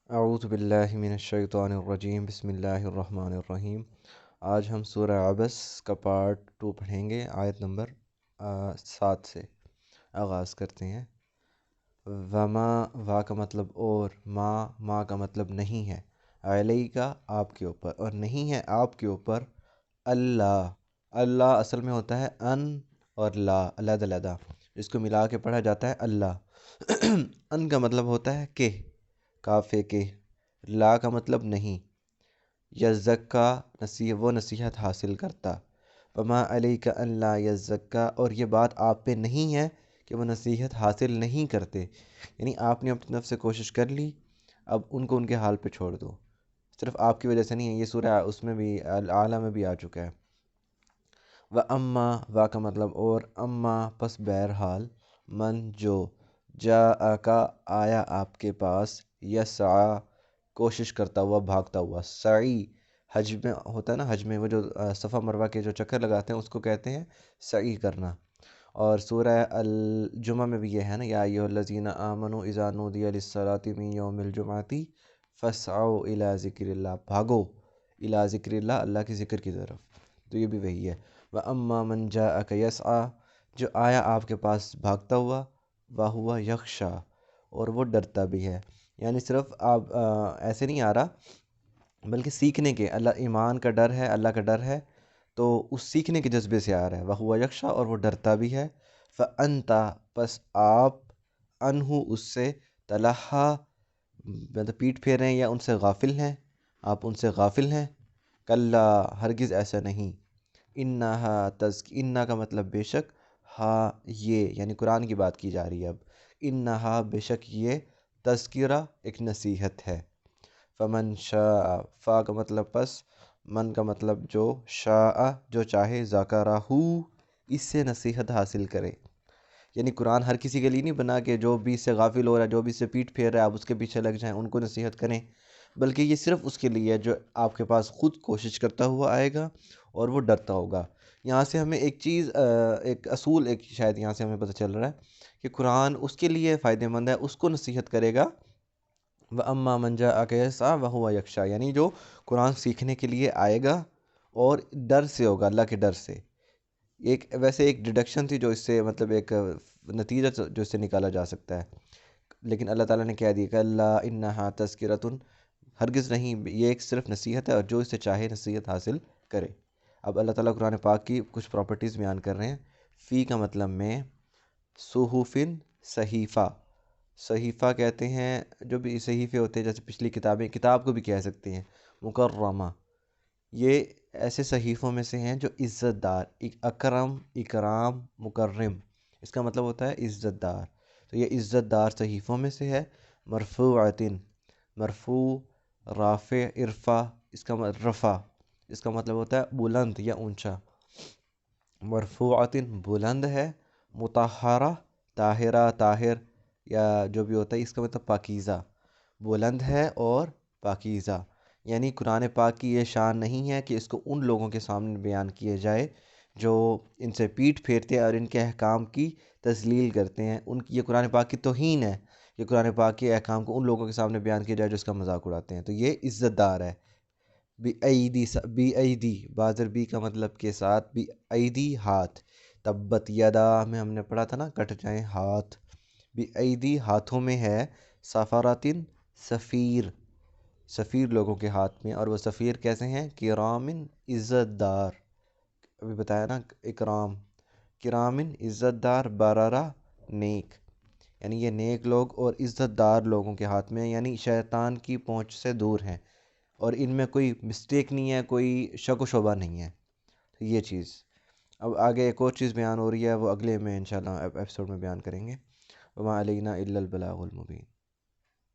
اعوذ باللہ من الشیطان الرجیم بسم اللہ الرحمن الرحیم۔ آج ہم سورہ عبس کا پارٹ 2 پڑھیں گے، آیت نمبر 7 سے آغاز کرتے ہیں۔ وما، وا کا مطلب اور، ما کا مطلب نہیں ہے، علیہ کا آپ کے اوپر، اور نہیں ہے آپ کے اوپر، اللہ، اللہ اصل میں ہوتا ہے ان اور لا، علیحدہ علیحدہ، جس کو ملا کے پڑھا جاتا ہے اللہ۔ ان کا مطلب ہوتا ہے کہ، کافے کے، لا کا مطلب نہیں، یزکا وہ نصیحت حاصل کرتا، وما علیک ان لا یزکا، اور یہ بات آپ پہ نہیں ہے کہ وہ نصیحت حاصل نہیں کرتے، یعنی آپ نے اپنی طرف سے کوشش کر لی، اب ان کو ان کے حال پہ چھوڑ دو، صرف آپ کی وجہ سے نہیں ہے۔ یہ سورہ اس میں بھی اعلیٰ میں بھی آ چکا ہے۔ وا کا مطلب اور، اما پس بہرحال، من جو، کا آیا آپ کے پاس، یسعی کوشش کرتا ہوا، بھاگتا ہوا، سعی حج میں ہوتا ہے نا، حج میں وہ جو صفا مروہ کے جو چکر لگاتے ہیں اس کو کہتے ہیں سعی کرنا۔ اور سورہ الجمعہ میں بھی یہ ہے نا، یا ایھا الذین آمنوا اذا نودی للصلاۃ من یوم الجمعۃ فاسعوا الی ذکر اللہ، بھاگو الی ذکر اللہ، اللہ کے ذکر کی طرف، تو یہ بھی وہی ہے۔ وَأَمَّا مَنْ جَاءَكَ يَسْعَىٰ، جو آیا آپ کے پاس بھاگتا ہوا، وَهُوَ يَخْشَىٰ، اور وہ ڈرتا بھی ہے، یعنی صرف آپ ایسے نہیں آ رہا، بلکہ سیکھنے کے، اللہ ایمان کا ڈر ہے، اللہ کا ڈر ہے، تو اس سیکھنے کے جذبے سے آ رہا ہے، وَهُوَ يَخْشَىٰ، اور وہ ڈرتا بھی ہے۔ فَأَنْتَ، پس آپ، انہو اس سے، تلہا، مطلب پیٹ پھیر رہے ہیں یا ان سے غافل ہیں، آپ ان سے غافل ہیں، کلا، ہرگز ایسا نہیں، انہا انہا کا مطلب بے شک، ہاں یہ، یعنی قرآن کی بات کی جا رہی ہے اب، انہا بے شک یہ، تذکرہ ایک نصیحت ہے۔ فمن شاء، فا کا مطلب پس، من کا مطلب جو، شاء جو چاہے، ذاکرہ اس سے نصیحت حاصل کرے، یعنی قرآن ہر کسی کے لیے نہیں بنا کہ جو بھی اس سے غافل ہو رہا ہے، جو بھی اس سے پیٹ پھیر رہا ہے، آپ اس کے پیچھے لگ جائیں، ان کو نصیحت کریں، بلکہ یہ صرف اس کے لیے ہے جو آپ کے پاس خود کوشش کرتا ہوا آئے گا اور وہ ڈرتا ہوگا۔ یہاں سے ہمیں ایک چیز، ایک اصول، ایک شاید یہاں سے ہمیں پتہ چل رہا ہے کہ قرآن اس کے لیے فائدہ مند ہے، اس کو نصیحت کرے گا۔ وَأَمَّا مَنْ جَاءَكَ يَسْعَىٰ وَهُوَ يَخْشَىٰ، یعنی جو قرآن سیکھنے کے لیے آئے گا اور ڈر سے ہوگا، اللہ کے ڈر سے۔ ایک ویسے ایک ڈیڈکشن تھی جو اس سے، مطلب ایک نتیجہ جو اس سے نکالا جا سکتا ہے، لیکن اللہ تعالیٰ نے کہہ دیا کہ اللہ انہا تذکرۃ، ہرگز نہیں، یہ ایک صرف نصیحت ہے، اور جو اس سے چاہے نصیحت حاصل کرے۔ اب اللہ تعالیٰ قرآن پاک کی کچھ پراپرٹیز بیان کر رہے ہیں۔ فی کا مطلب میں، صحفن، صحیفہ، صحیفہ کہتے ہیں جو بھی صحیفے ہوتے ہیں، جیسے پچھلی کتابیں، کتاب کو بھی کہہ سکتے ہیں، مکرمہ، یہ ایسے صحیفوں میں سے ہیں جو عزت دار، اکرم، اکرام، مکرم، اس کا مطلب ہوتا ہے عزت دار، تو یہ عزت دار صحیفوں میں سے ہے۔ مرفوعۃ، مرفوع، رافع، ارفع، اس کا رفع، اس کا مطلب ہوتا ہے بلند یا اونچا، مرفوعۃ بلند ہے، مطہرہ، طاہرہ، طاہر، یا جو بھی ہوتا ہے، اس کا مطلب پاکیزہ، بلند ہے اور پاکیزہ، یعنی قرآن پاک کی یہ شان نہیں ہے کہ اس کو ان لوگوں کے سامنے بیان کیے جائے جو ان سے پیٹھ پھیرتے ہیں اور ان کے احکام کی تذلیل کرتے ہیں، ان کی، یہ قرآن پاک کی توہین ہے کہ قرآن پاک کے احکام کو ان لوگوں کے سامنے بیان کیا جائے جو اس کا مذاق اڑاتے ہیں، تو یہ عزت دار ہے۔ بی ایدی، بازر بی کا مطلب کے ساتھ، بی ایدی ہاتھ، تبت یدا میں ہم نے پڑھا تھا نا، کٹ جائیں ہاتھ، بی ایدی ہاتھوں میں ہے، سفاراتن سفیر، سفیر لوگوں کے ہاتھ میں، اور وہ سفیر کیسے ہیں، کرامن عزت دار، ابھی بتایا نا، اکرام، کرامن عزت دار، بررہ نیک، یعنی یہ نیک لوگ اور عزت دار لوگوں کے ہاتھ میں، یعنی شیطان کی پہنچ سے دور ہیں، اور ان میں کوئی مسٹیک نہیں ہے، کوئی شک و شبہ نہیں ہے، یہ چیز۔ اب آگے ایک اور چیز بیان ہو رہی ہے، وہ اگلے میں انشاءاللہ ایپیسوڈ میں بیان کریں گے۔ وما علینا الا البلاغ المبین۔